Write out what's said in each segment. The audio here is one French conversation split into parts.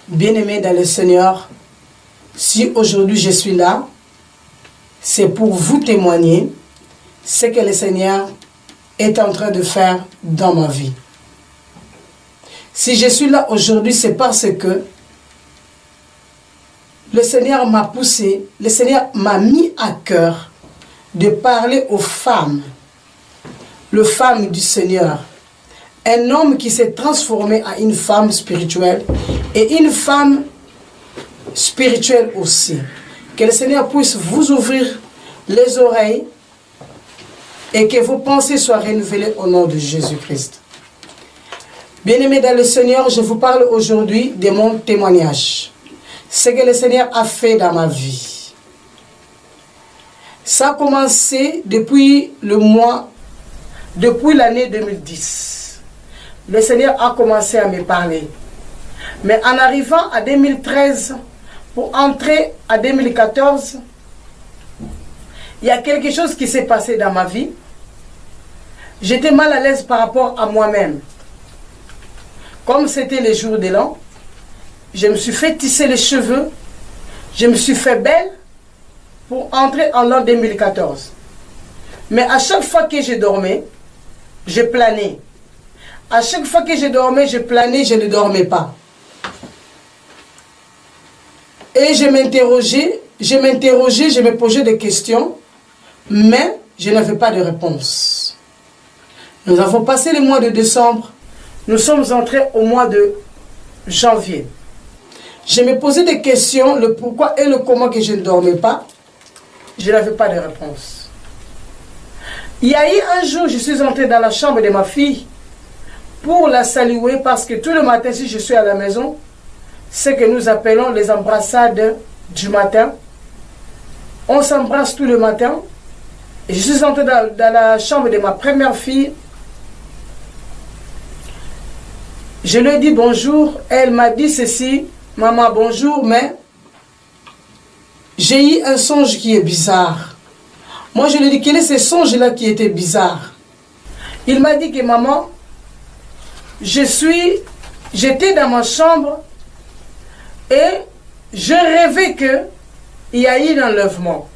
Bien-aimés dans le Seigneur, si aujourd'hui je suis là, c'est pour vous témoigner ce que le Seigneur est en train de faire dans ma vie. Si je suis là aujourd'hui, c'est parce que le Seigneur m'a poussé, le Seigneur m'a mis à cœur de parler aux femmes, les femmes du Seigneur. Un homme qui s'est transformé en une femme spirituelle et une femme spirituelle aussi. Que le Seigneur puisse vous ouvrir les oreilles et que vos pensées soient renouvelées au nom de Jésus-Christ. Bien-aimés dans le Seigneur, je vous parle aujourd'hui de mon témoignage. Ce que le Seigneur a fait dans ma vie. Ça a commencé depuis l'année 2010. Le Seigneur a commencé à me parler. Mais en arrivant à 2013, pour entrer à 2014, il y a quelque chose qui s'est passé dans ma vie. J'étais mal à l'aise par rapport à moi-même. Comme c'était les jours de l'an, je me suis fait tisser les cheveux, je me suis fait belle pour entrer en l'an 2014. Mais à chaque fois que je dormais, je planais. À chaque fois que je dormais, je planais, je ne dormais pas. Et je m'interrogeais, je me posais des questions, mais je n'avais pas de réponse. Nous avons passé le mois de décembre, nous sommes entrés au mois de janvier. Je me posais des questions, le pourquoi et le comment que je ne dormais pas. Je n'avais pas de réponse. Il y a eu un jour, je suis entrée dans la chambre de ma fille pour la saluer parce que tout le matin, si je suis à la maison, c'est que nous appelons les embrassades du matin. On s'embrasse tout le matin. Et je suis entrée dans la chambre de ma première fille. Je lui ai dit bonjour. Elle m'a dit ceci. Maman, bonjour, mais j'ai eu un songe qui est bizarre. Moi, je lui ai dit, quel est ce songe-là qui était bizarre? Il m'a dit que maman, j'étais dans ma chambre et je rêvais qu'il y a eu un enlèvement.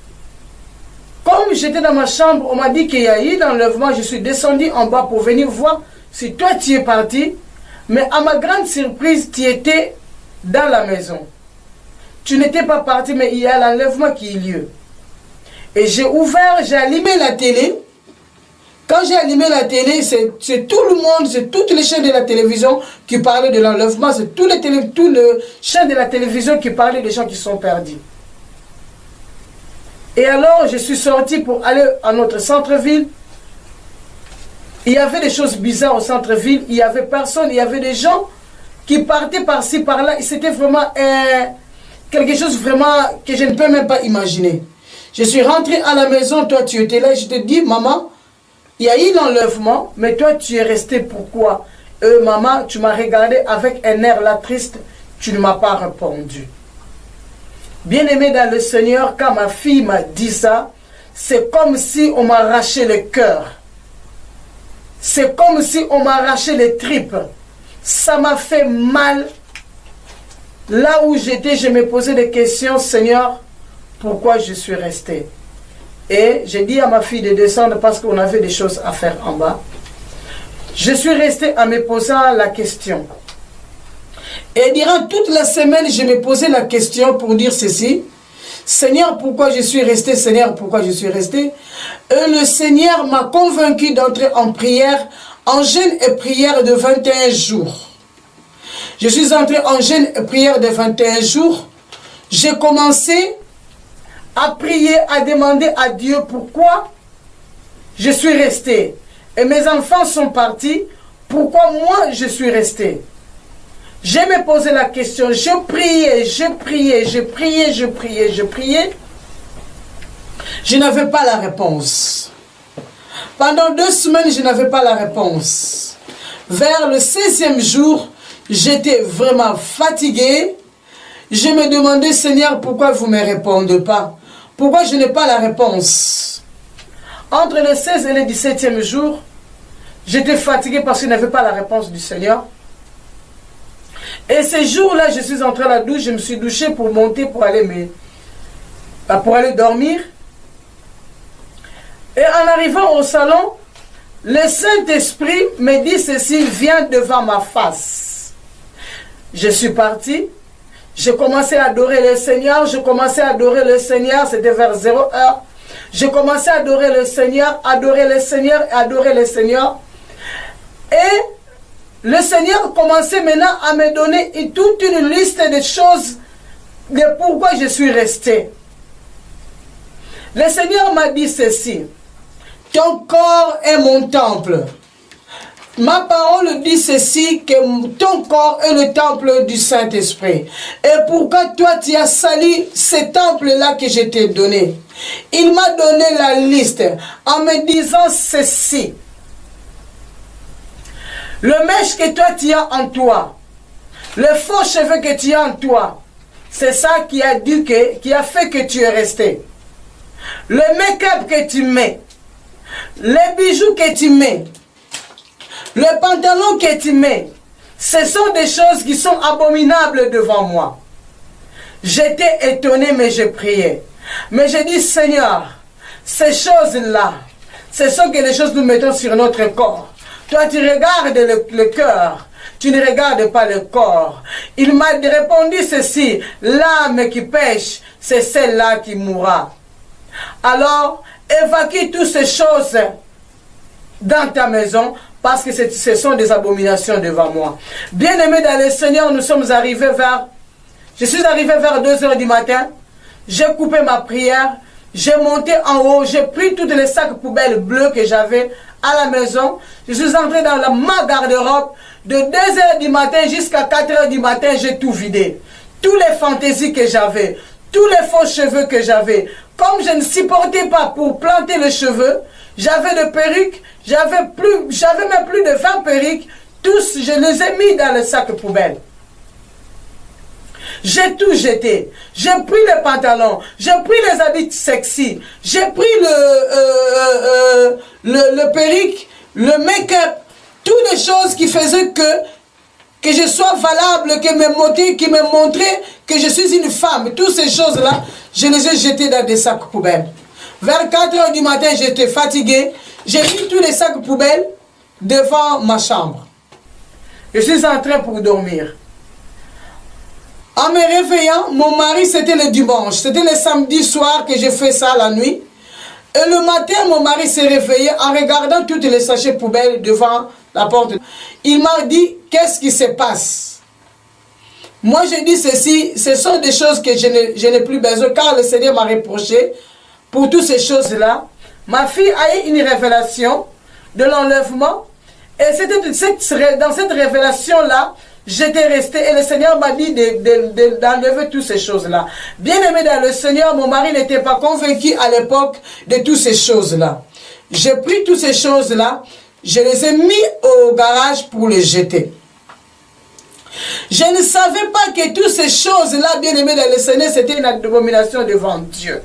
Comme j'étais dans ma chambre, on m'a dit qu'il y a eu un enlèvement, je suis descendue en bas pour venir voir si toi tu es parti. Mais à ma grande surprise, tu étais dans la maison. Tu n'étais pas parti, mais il y a l'enlèvement qui a eu lieu. Et j'ai allumé la télé. Quand j'ai allumé la télé, c'est tout le monde, c'est toutes les chaînes de la télévision qui parlaient de l'enlèvement, c'est tout le chaînes de la télévision qui parlaient des gens qui sont perdus. Et alors, je suis sortie pour aller à notre centre-ville. Il y avait des choses bizarres au centre-ville, il n'y avait personne, il y avait des gens qui partaient par-ci, par-là. C'était vraiment quelque chose vraiment que je ne peux même pas imaginer. Je suis rentrée à la maison, toi tu étais là, je te dis, maman, il y a eu l'enlèvement, mais toi tu es restée pourquoi? Maman, tu m'as regardé avec un air là triste, tu ne m'as pas répondu. Bien-aimé dans le Seigneur, quand ma fille m'a dit ça, c'est comme si on m'arrachait le cœur. C'est comme si on m'arrachait les tripes. Ça m'a fait mal. Là où j'étais, je me posais des questions, Seigneur, pourquoi je suis restée? Et j'ai dit à ma fille de descendre parce qu'on avait des choses à faire en bas. Je suis restée en me posant la question. Et durant toute la semaine, je me posais la question pour dire ceci. Seigneur, pourquoi je suis resté? Seigneur, pourquoi je suis resté? Et le Seigneur m'a convaincu d'entrer en prière, en jeûne et prière de 21 jours. Je suis entré en jeûne et prière de 21 jours. J'ai commencé à prier, à demander à Dieu pourquoi je suis resté. Et mes enfants sont partis. Pourquoi moi je suis resté? Je me posais la question, je priais. Je n'avais pas la réponse. Pendant 2 semaines, je n'avais pas la réponse. Vers le 16e jour, j'étais vraiment fatiguée. Je me demandais, Seigneur, pourquoi vous ne me répondez pas? Pourquoi je n'ai pas la réponse? Entre le 16 et le 17e jour, j'étais fatiguée parce que je n'avais pas la réponse du Seigneur. Et ce jour-là, je suis entré à la douche, je me suis douché pour monter, pour aller dormir. Et en arrivant au salon, le Saint-Esprit me dit ceci, viens devant ma face. Je suis parti, j'ai commencé à adorer le Seigneur, c'était vers 0 heure. J'ai commencé à adorer le Seigneur, adorer le Seigneur. Et le Seigneur commençait maintenant à me donner toute une liste de choses de pourquoi je suis resté. Le Seigneur m'a dit ceci, ton corps est mon temple. Ma parole dit ceci, que ton corps est le temple du Saint-Esprit. Et pourquoi toi tu as sali ce temple-là que je t'ai donné? Il m'a donné la liste en me disant ceci. Le mèche que toi tu as en toi, le faux cheveux que tu as en toi, c'est ça qui a fait que tu es resté. Le make-up que tu mets, les bijoux que tu mets, le pantalon que tu mets, ce sont des choses qui sont abominables devant moi. J'étais étonné, mais je priais. Mais j'ai dit, Seigneur, ces choses-là, ce sont que les choses que nous mettons sur notre corps. Toi, tu regardes le cœur, tu ne regardes pas le corps. Il m'a répondu ceci, l'âme qui pêche, c'est celle-là qui mourra. Alors, évacue toutes ces choses dans ta maison, parce que ce sont des abominations devant moi. Bien-aimés dans le Seigneur, je suis arrivé vers 2 heures du matin, j'ai coupé ma prière, j'ai monté en haut, j'ai pris tous les sacs poubelles bleus que j'avais à la maison, je suis entré dans ma garde-robe, de 2 heures du matin jusqu'à 4 heures du matin, j'ai tout vidé. Tous les fantaisies que j'avais, tous les faux cheveux que j'avais, comme je ne supportais pas pour planter les cheveux, j'avais de perruques, j'avais même plus de 20 perruques, tous je les ai mis dans le sac poubelle. J'ai tout jeté. J'ai pris les pantalons, j'ai pris les habits sexy, j'ai pris le perruque, le make-up, toutes les choses qui faisaient que je sois valable, qui me montraient que je suis une femme. Toutes ces choses-là, je les ai jetées dans des sacs poubelles. Vers 4 heures du matin, j'étais fatigué. J'ai mis tous les sacs poubelles devant ma chambre. Je suis entré pour dormir. En me réveillant, mon mari, c'était le dimanche. C'était le samedi soir que j'ai fait ça la nuit. Et le matin, mon mari s'est réveillé en regardant toutes les sachets poubelles devant la porte. Il m'a dit, qu'est-ce qui se passe? Moi, j'ai dit ceci, ce sont des choses que je n'ai plus besoin, car le Seigneur m'a reproché pour toutes ces choses-là. Ma fille a eu une révélation de l'enlèvement. Et dans cette révélation-là, j'étais resté et le Seigneur m'a dit d'enlever toutes ces choses-là. Bien aimé dans le Seigneur, mon mari n'était pas convaincu à l'époque de toutes ces choses-là. J'ai pris toutes ces choses-là, je les ai mis au garage pour les jeter. Je ne savais pas que toutes ces choses-là, bien aimé dans le Seigneur, c'était une abomination devant Dieu.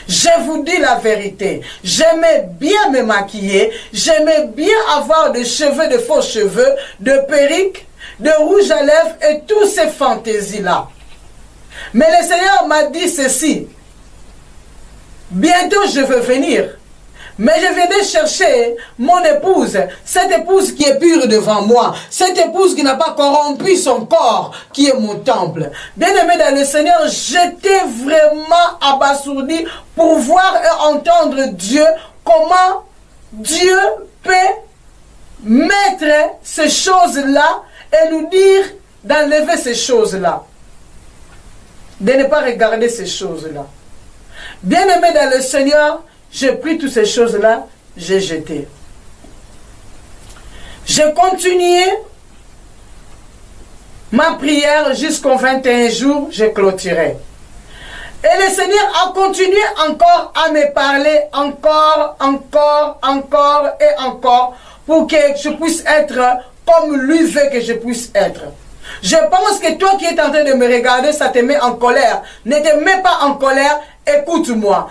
Je vous dis la vérité, j'aimais bien me maquiller, j'aimais bien avoir des cheveux, de faux cheveux, de perruques, de rouge à lèvres et toutes ces fantaisies-là. Mais le Seigneur m'a dit ceci, bientôt je veux venir, mais je viendrai chercher mon épouse, cette épouse qui est pure devant moi, cette épouse qui n'a pas corrompu son corps, qui est mon temple. Bien-aimé dans le Seigneur, j'étais vraiment abasourdi pour voir et entendre Dieu, comment Dieu peut mettre ces choses-là et nous dire d'enlever ces choses-là, de ne pas regarder ces choses-là. Bien-aimé dans le Seigneur, j'ai pris toutes ces choses-là, j'ai jeté. J'ai continué ma prière jusqu'au 21 jours, j'ai clôturé. Et le Seigneur a continué encore à me parler, encore et encore, pour que je puisse être comme lui veut que je puisse être. Je pense que toi qui es en train de me regarder, ça te met en colère. Ne te mets pas en colère, écoute-moi.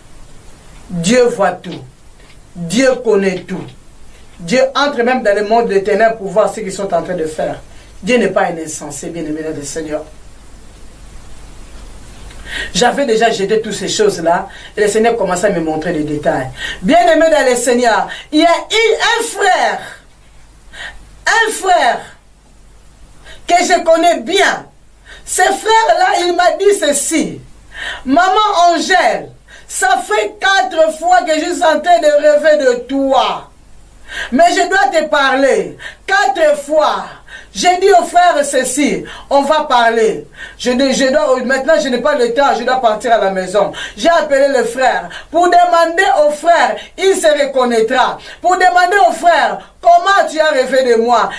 Dieu voit tout. Dieu connaît tout. Dieu entre même dans le monde des ténèbres pour voir ce qu'ils sont en train de faire. Dieu n'est pas un insensé, bien-aimé du Seigneur. J'avais déjà jeté toutes ces choses-là et le Seigneur commençait à me montrer les détails. Bien-aimé dans le Seigneur, il y a un frère que je connais bien. Ce frère-là, il m'a dit ceci. Maman Angèle, ça fait 4 fois que je suis en train de rêver de toi. Mais je dois te parler. 4 fois. J'ai dit au frère ceci, on va parler. Maintenant, je n'ai pas le temps, je dois partir à la maison. J'ai appelé le frère pour demander au frère, il se reconnaîtra. Pour demander au frère, comment tu as rêvé de moi?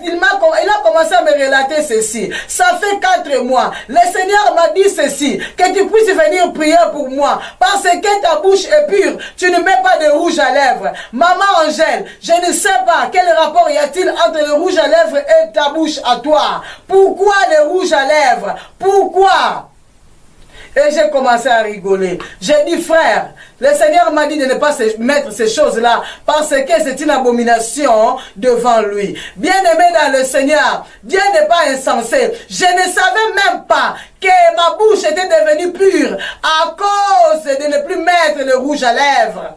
Il a commencé à me relater ceci. Ça fait 4 mois. Le Seigneur m'a dit ceci, que tu puisses venir prier pour moi. Parce que ta bouche est pure, tu ne mets pas de rouge à lèvres. Maman Angèle, je ne sais pas quel rapport y a-t-il entre le rouge à lèvres et ta bouche à toi. Pourquoi le rouge à lèvres? Pourquoi? Et j'ai commencé à rigoler. J'ai dit, frère, le Seigneur m'a dit de ne pas mettre ces choses-là parce que c'est une abomination devant lui. Bien-aimé dans le Seigneur, Dieu n'est pas insensé. Je ne savais même pas que ma bouche était devenue pure à cause de ne plus mettre le rouge à lèvres.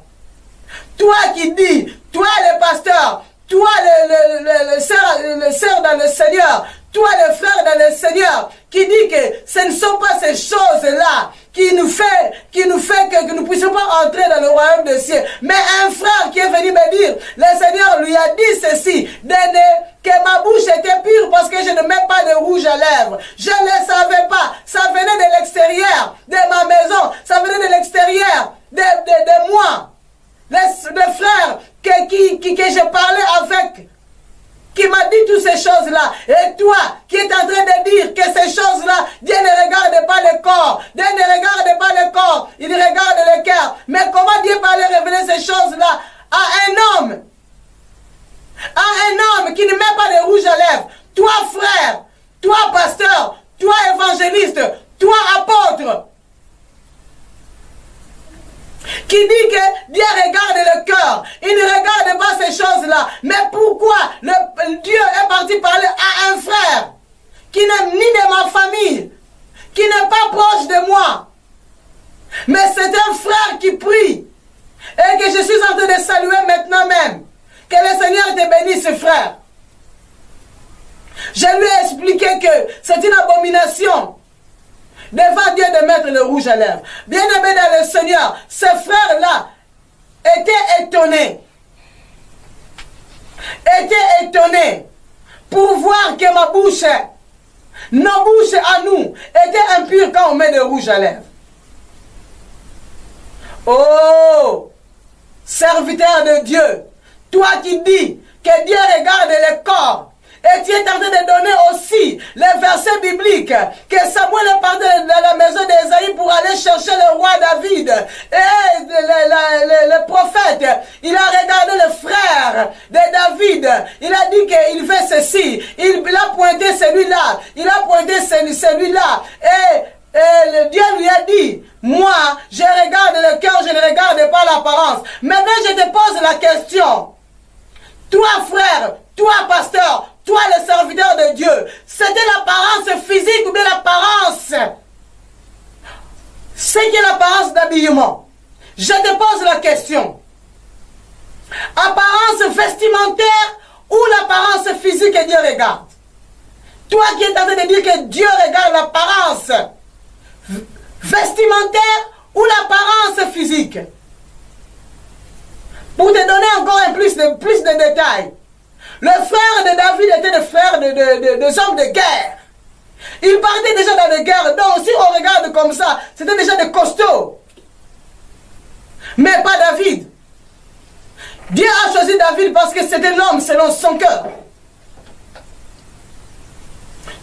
Toi qui dis, toi le pasteur, toi le sœur dans le Seigneur, toi le frère dans le Seigneur, qui dit que ce ne sont pas ces choses-là qui nous fait que nous ne puissions pas entrer dans le royaume des cieux. Mais un frère qui est venu me dire, le Seigneur lui a dit ceci, que ma bouche était pure parce que je ne mets pas de rouge à lèvres. Je ne le savais pas. Ça venait de l'extérieur de ma maison. Ça venait de l'extérieur de moi. Le frère que je parlais avec, qui m'a dit toutes ces choses-là. Et toi, qui es en train de dire que ces choses-là, Dieu ne regarde pas le corps. Dieu ne regarde pas le corps, il regarde le cœur. Mais comment Dieu peut aller révéler ces choses-là à un homme? À un homme qui ne met pas de rouge à lèvres. Toi, frère, toi, pasteur, toi, évangéliste, toi, apôtre, qui dit que Dieu regarde le cœur. Il ne regarde pas ces choses-là. Mais pourquoi Dieu est parti parler à un frère qui n'est ni de ma famille, qui n'est pas proche de moi, mais c'est un frère qui prie et que je suis en train de saluer maintenant même. Que le Seigneur te bénisse, frère. Je lui ai expliqué que c'est une abomination devant Dieu de mettre le rouge à lèvres. Bien-aimé dans le Seigneur, ce frère-là était étonné. Était étonné pour voir que ma bouche, nos bouches à nous, étaient impures quand on met le rouge à lèvres. Oh, serviteur de Dieu, toi qui dis que Dieu regarde le corps, et tu es en train de donner aussi les versets bibliques que Samuel est parti dans la maison d'Ésaïe pour aller chercher le roi David. Et le prophète, il a regardé le frère de David. Il a dit qu'il fait ceci. Il a pointé celui-là. Il a pointé celui-là. Et Dieu lui a dit, moi, je regarde le cœur, je ne regarde pas l'apparence. Maintenant, je te pose la question. Toi, frère, toi, pasteur, toi, le serviteur de Dieu, c'était l'apparence physique ou bien l'apparence? C'est qui l'apparence d'habillement? Je te pose la question. Apparence vestimentaire ou l'apparence physique que Dieu regarde? Toi qui es en train de dire que Dieu regarde l'apparence vestimentaire ou l'apparence physique? Pour te donner encore plus de détails. Le frère de David était le frère des hommes de guerre. Il partait déjà dans les guerres. Donc si on regarde comme ça, c'était déjà des costauds. Mais pas David. Dieu a choisi David parce que c'était l'homme selon son cœur.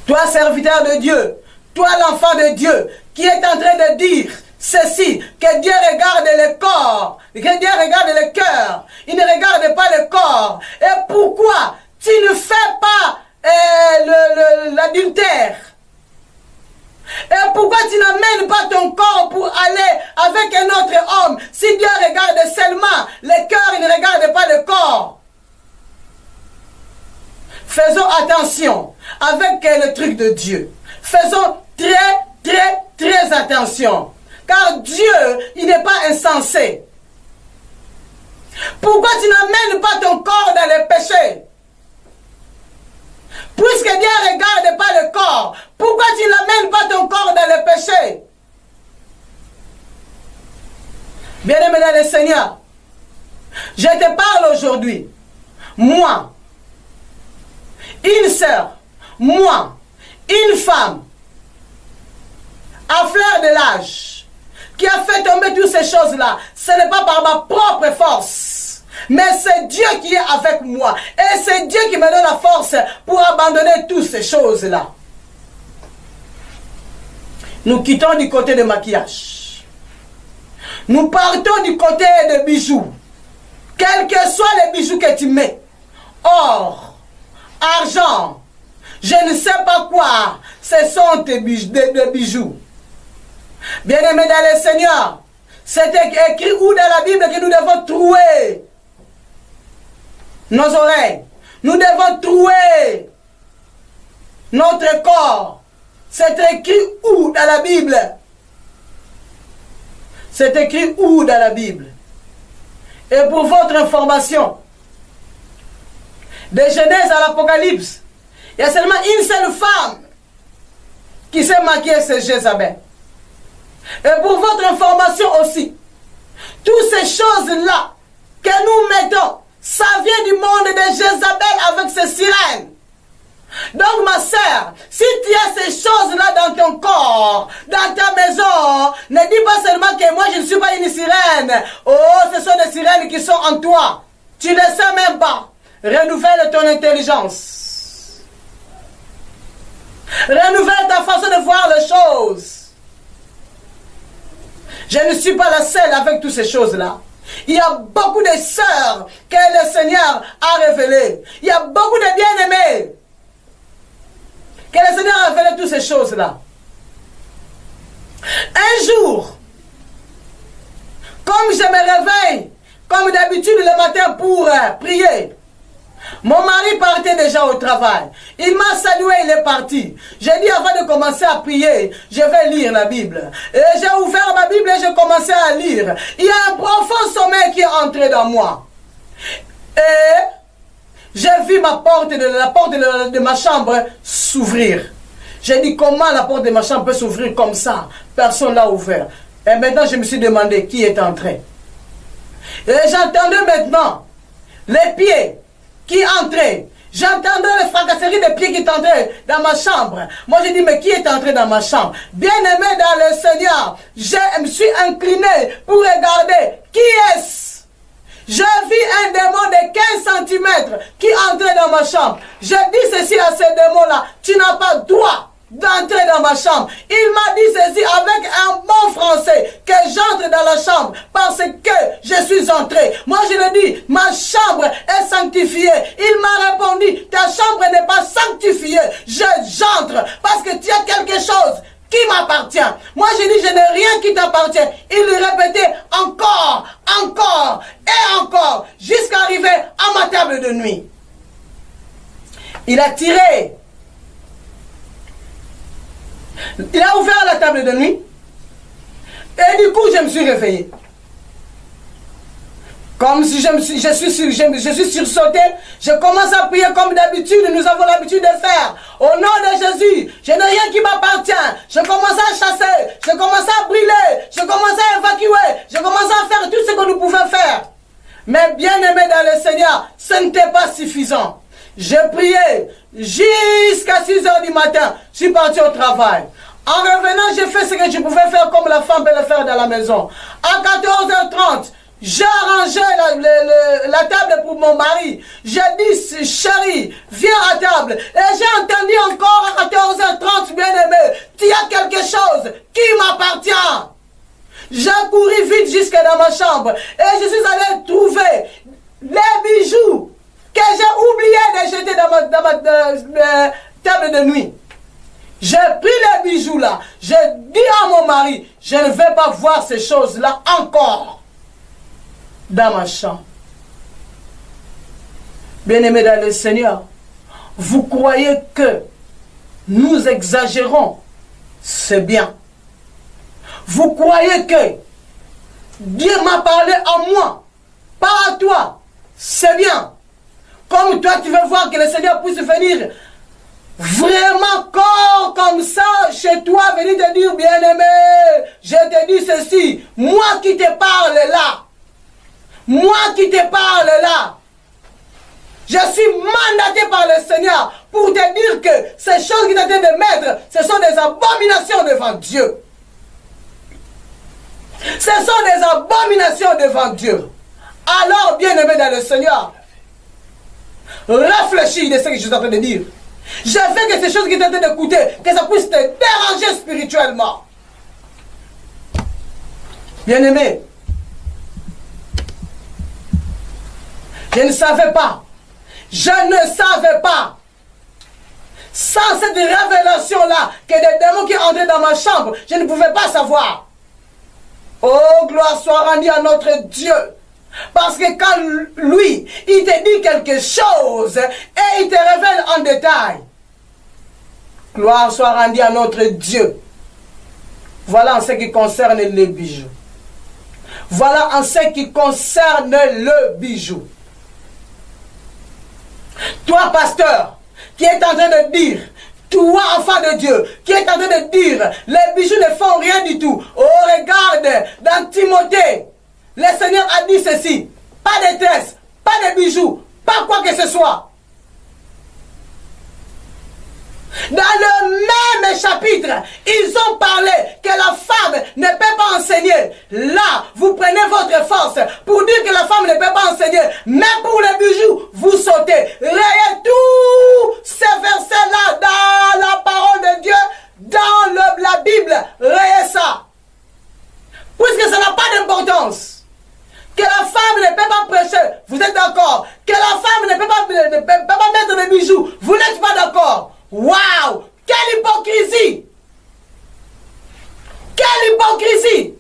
Toi, serviteur de Dieu, toi, l'enfant de Dieu, qui est en train de dire ceci, que Dieu regarde le corps, que Dieu regarde le cœur, il ne regarde pas le corps. Et pourquoi tu ne fais pas l'adultère? Et pourquoi tu n'amènes pas ton corps pour aller avec un autre homme? Si Dieu regarde seulement le cœur, il ne regarde pas le corps. Faisons attention avec le truc de Dieu. Faisons très attention. Car Dieu, il n'est pas insensé. Pourquoi tu n'amènes pas ton corps dans le péché? Puisque Dieu ne regarde pas le corps, pourquoi tu n'amènes pas ton corps dans le péché? Bien-aimé dans le Seigneur, je te parle aujourd'hui. Moi, une sœur, moi, une femme, à fleur de l'âge, qui a fait tomber toutes ces choses-là, ce n'est pas par ma propre force, mais c'est Dieu qui est avec moi. Et c'est Dieu qui me donne la force pour abandonner toutes ces choses-là. Nous quittons du côté de maquillage. Nous partons du côté de bijoux. Quels que soient les bijoux que tu mets, or, argent, je ne sais pas quoi, ce sont des bijoux. Bien-aimés dans le Seigneur, c'est écrit où dans la Bible que nous devons trouer nos oreilles. Nous devons trouer notre corps. C'est écrit où dans la Bible? C'est écrit où dans la Bible? Et pour votre information, de Genèse à l'Apocalypse, il y a seulement une seule femme qui s'est maquillée, c'est Jézabel. Et pour votre information aussi, toutes ces choses-là que nous mettons, ça vient du monde de Jézabel avec ses sirènes. Donc ma sœur, si tu as ces choses-là dans ton corps, dans ta maison, ne dis pas seulement que moi je ne suis pas une sirène. Oh, ce sont des sirènes qui sont en toi. Tu ne sais même pas. Renouvelle ton intelligence. Renouvelle ta façon de voir les choses. Je ne suis pas la seule avec toutes ces choses-là. Il y a beaucoup de sœurs que le Seigneur a révélées. Il y a beaucoup de bien-aimés que le Seigneur a révélé toutes ces choses-là. Un jour, comme je me réveille, comme d'habitude le matin pour prier, mon mari partait déjà au travail. Il m'a salué, il est parti. J'ai dit avant de commencer à prier, je vais lire la Bible. Et j'ai ouvert ma Bible et j'ai commencé à lire. Il y a un profond sommeil qui est entré dans moi. Et j'ai vu la porte de ma chambre s'ouvrir. J'ai dit comment la porte de ma chambre peut s'ouvrir comme ça? Personne l'a ouvert. Et maintenant je me suis demandé qui est entré. Et j'entendais maintenant les pieds qui entraient. J'entendais les fracasseries des pieds qui entraient dans ma chambre. Moi, j'ai dit, mais qui est entré dans ma chambre? Bien-aimé dans le Seigneur, je me suis incliné pour regarder qui est-ce. J'ai vu un démon de 15 cm qui entrait dans ma chambre. J'ai dit ceci à ce démon-là, tu n'as pas droit d'entrer dans ma chambre. Il m'a dit ceci avec un bon français, que j'entre dans la chambre parce que je suis entré. Moi je lui ai dit, ma chambre est sanctifiée. Il m'a répondu, ta chambre n'est pas sanctifiée. J'entre parce que tu as quelque chose qui m'appartient. Moi je dis, je n'ai rien qui t'appartient. Il lui répétait encore et encore jusqu'à arriver à ma table de nuit. Il a tiré. Il a ouvert la table de nuit. Et du coup, je me suis réveillé. Comme si je suis sursauté. Je commence à prier comme d'habitude. Nous avons l'habitude de faire. Au nom de Jésus, je n'ai rien qui m'appartient. Je commence à chasser. Je commence à brûler. Je commence à évacuer. Je commence à faire tout ce que nous pouvons faire. Mais bien aimé dans le Seigneur, ce n'était pas suffisant. J'ai prié jusqu'à 6 h du matin. Je suis parti au travail. En revenant, j'ai fait ce que je pouvais faire comme la femme peut le faire dans la maison. À 14 h 30, j'ai arrangé la table pour mon mari. J'ai dit, chérie, viens à table. Et j'ai entendu encore à 14 h 30, bien aimé, tu as quelque chose qui m'appartient. J'ai couru vite jusque dans ma chambre. Et je suis allé trouver les bijoux que j'ai oublié de jeter dans ma table de nuit. J'ai pris les bijoux là. J'ai dit à mon mari, je ne vais pas voir ces choses-là encore dans ma chambre. Bien-aimés dans le Seigneur, vous croyez que nous exagérons? C'est bien. Vous croyez que Dieu m'a parlé à moi, pas à toi? C'est bien. Comme toi, tu veux voir que le Seigneur puisse venir vraiment corps comme ça chez toi, venir te dire, bien-aimé, je te dis ceci, moi qui te parle là, moi qui te parle là, je suis mandaté par le Seigneur pour te dire que ces choses qu'il est en train de mettre, ce sont des abominations devant Dieu. Ce sont des abominations devant Dieu. Alors, bien-aimé dans le Seigneur, réfléchis de ce que je suis en train de dire. Je veux que ces choses qui sont en train d'écouter, que ça puisse te déranger spirituellement. Bien-aimé, je ne savais pas. Je ne savais pas. Sans cette révélation-là, que des démons qui entraient dans ma chambre, je ne pouvais pas savoir. Oh, gloire soit rendue à notre Dieu. Parce que quand lui, il te dit quelque chose et il te révèle en détail, gloire soit rendue à notre Dieu. Voilà en ce qui concerne les bijoux. Voilà en ce qui concerne le bijou. Toi, pasteur, qui est en train de dire, toi, enfant de Dieu, qui est en train de dire, les bijoux ne font rien du tout. Oh, regarde, dans Timothée, le Seigneur a dit ceci, pas de tresses, pas de bijoux, pas quoi que ce soit. Dans le même chapitre, ils ont parlé que la femme ne peut pas enseigner. Là, vous prenez votre force pour dire que la femme ne peut pas enseigner. Mais pour les bijoux, vous sautez. Rayez tous ces versets-là dans la parole de Dieu, dans la Bible. Rayez ça. Puisque ça n'a pas d'importance. Que la femme ne peut pas prêcher, vous êtes d'accord. Que la femme ne peut pas mettre des bijoux, vous n'êtes pas d'accord. Waouh! Quelle hypocrisie! Quelle hypocrisie!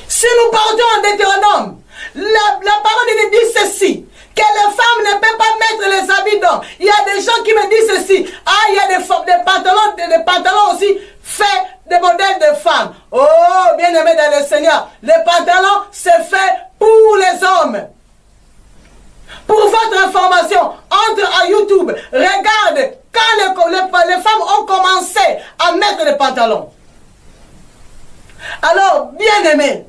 Si nous partons en Deutéronome, la parole de Dieu dit ceci, que les femmes ne peuvent pas mettre les habits d'hommes. Il y a des gens qui me disent ceci. Ah, il y a des pantalons aussi faits des modèles de femmes. Oh, bien-aimé dans le Seigneur, les pantalons, c'est fait pour les hommes. Pour votre information, entre à YouTube, regarde quand les femmes ont commencé à mettre les pantalons. Alors, bien-aimé,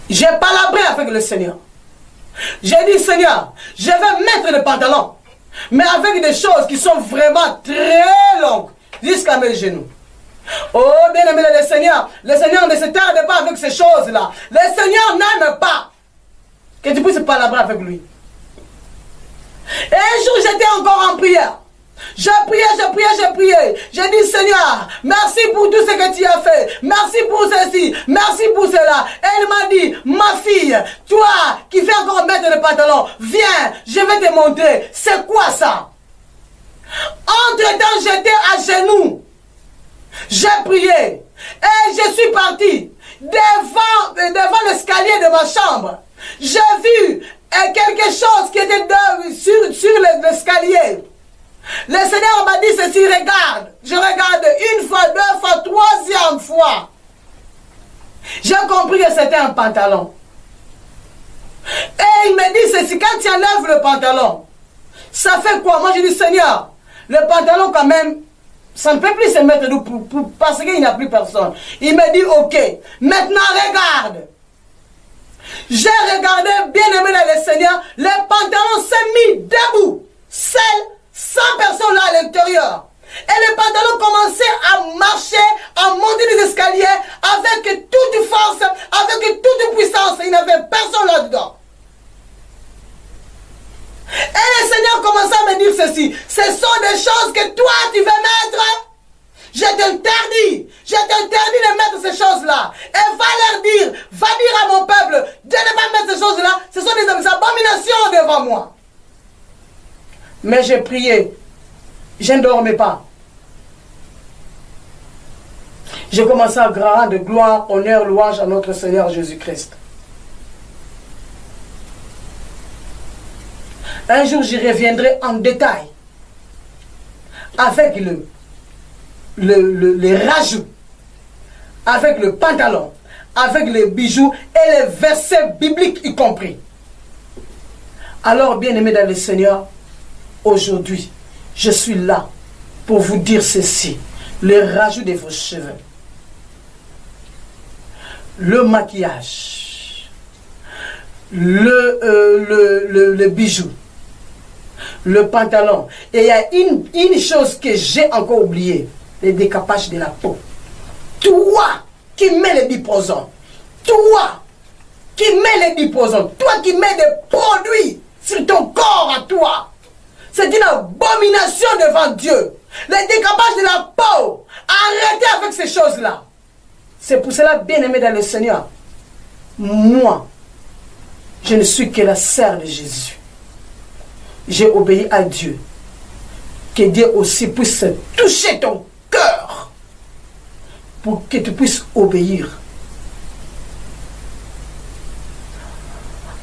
j'ai palabré avec le Seigneur. J'ai dit, Seigneur, je vais mettre les pantalons, mais avec des choses qui sont vraiment très longues, jusqu'à mes genoux. Oh, bien-aimé le Seigneur ne se tarde pas avec ces choses-là. Le Seigneur n'aime pas que tu puisses palabrer avec lui. Et un jour, j'étais encore en prière. Je priais. J'ai dit, Seigneur, merci pour tout ce que tu as fait. Merci pour ceci. Merci pour cela. Et elle m'a dit, ma fille, toi qui fais encore mettre le pantalon, viens, je vais te montrer. C'est quoi ça? Entre-temps, j'étais à genoux. J'ai prié. Et je suis parti devant l'escalier de ma chambre. J'ai vu quelque chose qui était sur l'escalier. Le Seigneur m'a dit ceci, regarde. Je regarde une fois, deux fois, troisième fois. J'ai compris que c'était un pantalon. Et il me dit ceci, quand tu enlèves le pantalon, ça fait quoi? Moi je dis, Seigneur, le pantalon quand même, ça ne peut plus se mettre parce qu'il n'y a plus personne. Il me dit, ok, maintenant regarde. J'ai regardé, bien-aimé dans le Seigneur, le pantalon s'est mis debout, seul, sans personne là à l'intérieur. Et le pantalon commençait à marcher, à monter les escaliers avec toute force, avec toute puissance. Il n'y avait personne là-dedans. Et le Seigneur commençait à me dire ceci. Ce sont des choses que toi tu veux mettre. Je t'interdis de mettre ces choses-là. Et va dire à mon peuple de ne pas mettre ces choses-là. Ce sont des abominations devant moi. Mais j'ai prié. Je ne dormais pas. J'ai commencé à rendre gloire, honneur, louange à notre Seigneur Jésus-Christ. Un jour, j'y reviendrai en détail avec les rajouts, avec le pantalon, avec les bijoux et les versets bibliques y compris. Alors, bien-aimés dans le Seigneur, aujourd'hui, je suis là pour vous dire ceci, le rajout de vos cheveux, le maquillage, le bijou, le pantalon. Et il y a une chose que j'ai encore oubliée, le décapage de la peau. Toi qui mets les biposons, toi qui mets les biposons, toi qui mets des produits sur ton corps à toi, c'est une abomination devant Dieu. Le décapage de la peau, arrêtez avec ces choses-là. C'est pour cela, bien-aimé dans le Seigneur, moi, je ne suis que la sœur de Jésus. J'ai obéi à Dieu. Que Dieu aussi puisse toucher ton cœur pour que tu puisses obéir.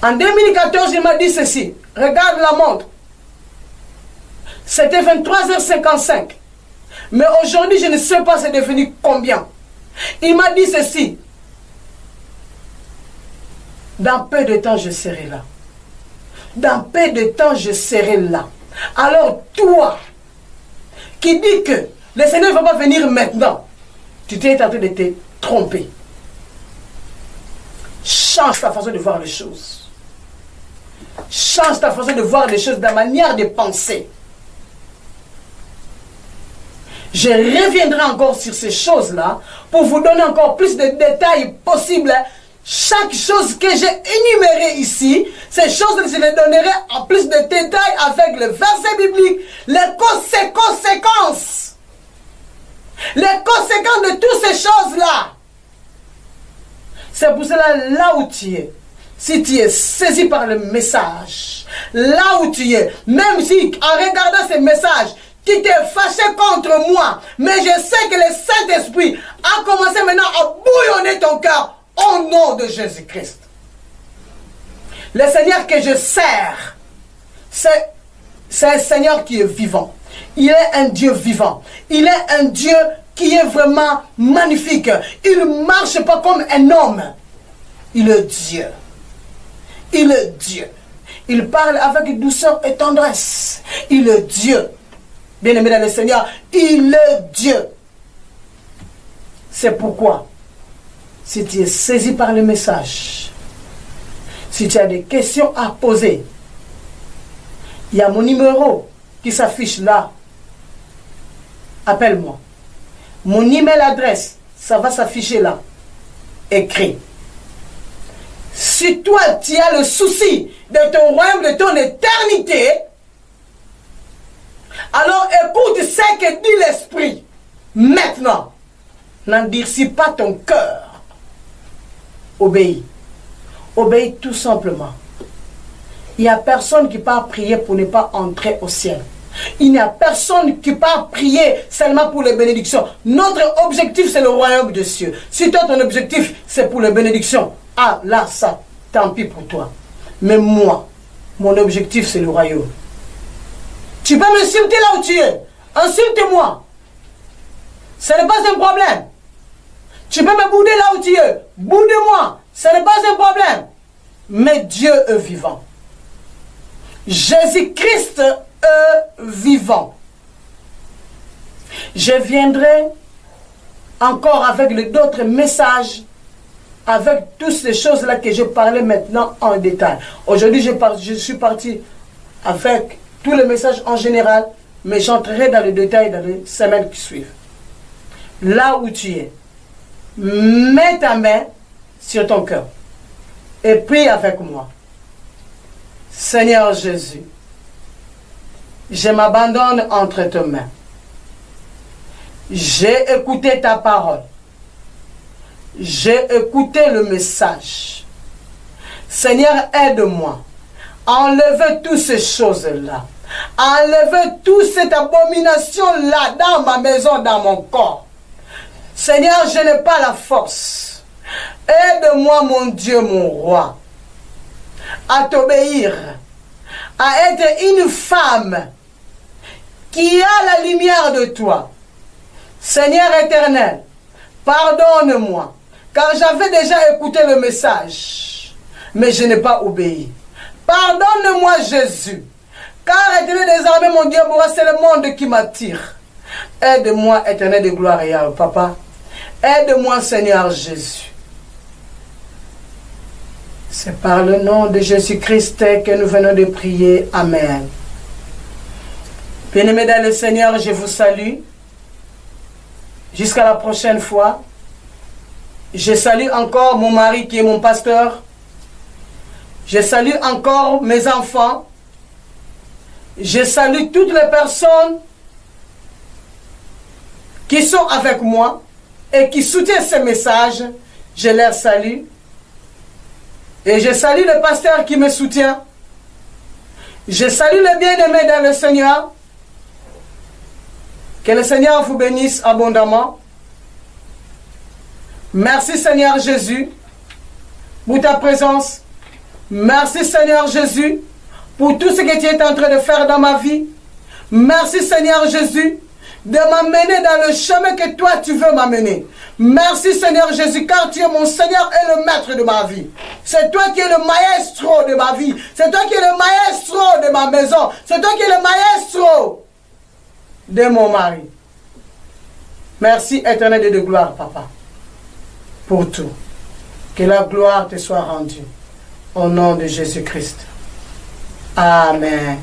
En 2014, il m'a dit ceci. Regarde la montre. C'était 23h55. Mais aujourd'hui, je ne sais pas c'est devenu combien. Il m'a dit ceci. Dans peu de temps, je serai là. Dans peu de temps, je serai là. Alors toi, qui dis que le Seigneur ne va pas venir maintenant, tu t'es en train de te tromper. Change ta façon de voir les choses. Change ta façon de voir les choses, ta manière de penser. Je reviendrai encore sur ces choses-là pour vous donner encore plus de détails possibles. Chaque chose que j'ai énumérée ici, ces choses, je les donnerai en plus de détails avec le verset biblique, les conséquences. Les conséquences de toutes ces choses-là. C'est pour cela, là où tu es, si tu es saisi par le message, là où tu es, même si en regardant ces messages, tu t'es fâché contre moi, mais je sais que le Saint-Esprit a commencé maintenant à bouillonner ton cœur au nom de Jésus-Christ. Le Seigneur que je sers, c'est un Seigneur qui est vivant. Il est un Dieu vivant. Il est un Dieu qui est vraiment magnifique. Il ne marche pas comme un homme. Il est Dieu. Il est Dieu. Il parle avec douceur et tendresse. Il est Dieu. Bien-aimé dans le Seigneur, il est Dieu. C'est pourquoi, si tu es saisi par le message, si tu as des questions à poser, il y a mon numéro qui s'affiche là. Appelle-moi. Mon email adresse, ça va s'afficher là. Écris. Si toi, tu as le souci de ton royaume, de ton éternité, alors écoute ce que dit l'Esprit. Maintenant, n'endurcis pas ton cœur. Obéis. Obéis tout simplement. Il n'y a personne qui part prier pour ne pas entrer au ciel. Il n'y a personne qui part prier seulement pour les bénédictions. Notre objectif, c'est le royaume des cieux. Si toi, ton objectif, c'est pour les bénédictions, ah, là, ça, tant pis pour toi. Mais moi, mon objectif, c'est le royaume. Tu peux m'insulter là où tu es. Insulte-moi. Ce n'est pas un problème. Tu peux me bouder là où tu es. Boude-moi. Ce n'est pas un problème. Mais Dieu est vivant. Jésus-Christ est vivant. Je viendrai encore avec d'autres messages, avec toutes ces choses-là que je parlais maintenant en détail. Aujourd'hui, je suis parti avec tous les messages en général, mais j'entrerai dans le détail dans les semaines qui suivent. Là où tu es, mets ta main sur ton cœur et prie avec moi. Seigneur Jésus, je m'abandonne entre tes mains. J'ai écouté ta parole. J'ai écouté le message. Seigneur, aide-moi. Enlevez toutes ces choses-là. Enlevez toute cette abomination-là dans ma maison, dans mon corps. Seigneur, je n'ai pas la force. Aide-moi, mon Dieu, mon roi, à t'obéir, à être une femme qui a la lumière de toi. Seigneur éternel, pardonne-moi, car j'avais déjà écouté le message, mais je n'ai pas obéi. Pardonne-moi, Jésus, car éternel désormais, mon Dieu, moi, c'est le monde qui m'attire. Aide-moi, éternel de gloire et papa. Aide-moi, Seigneur Jésus. C'est par le nom de Jésus-Christ que nous venons de prier. Amen. Bien-aimés dans le Seigneur, je vous salue. Jusqu'à la prochaine fois. Je salue encore mon mari qui est mon pasteur. Je salue encore mes enfants. Je salue toutes les personnes qui sont avec moi et qui soutiennent ce message. Je les salue. Et je salue le pasteur qui me soutient. Je salue les bien-aimés dans le Seigneur. Que le Seigneur vous bénisse abondamment. Merci Seigneur Jésus pour ta présence. Merci Seigneur Jésus pour tout ce que tu es en train de faire dans ma vie. Merci Seigneur Jésus de m'amener dans le chemin que toi tu veux m'amener. Merci Seigneur Jésus, car tu es mon Seigneur et le maître de ma vie. C'est toi qui es le maestro de ma vie. C'est toi qui es le maestro de ma maison. C'est toi qui es le maestro de mon mari. Merci éternel et de gloire, papa, pour tout. Que la gloire te soit rendue. Au nom de Jésus-Christ. Amen.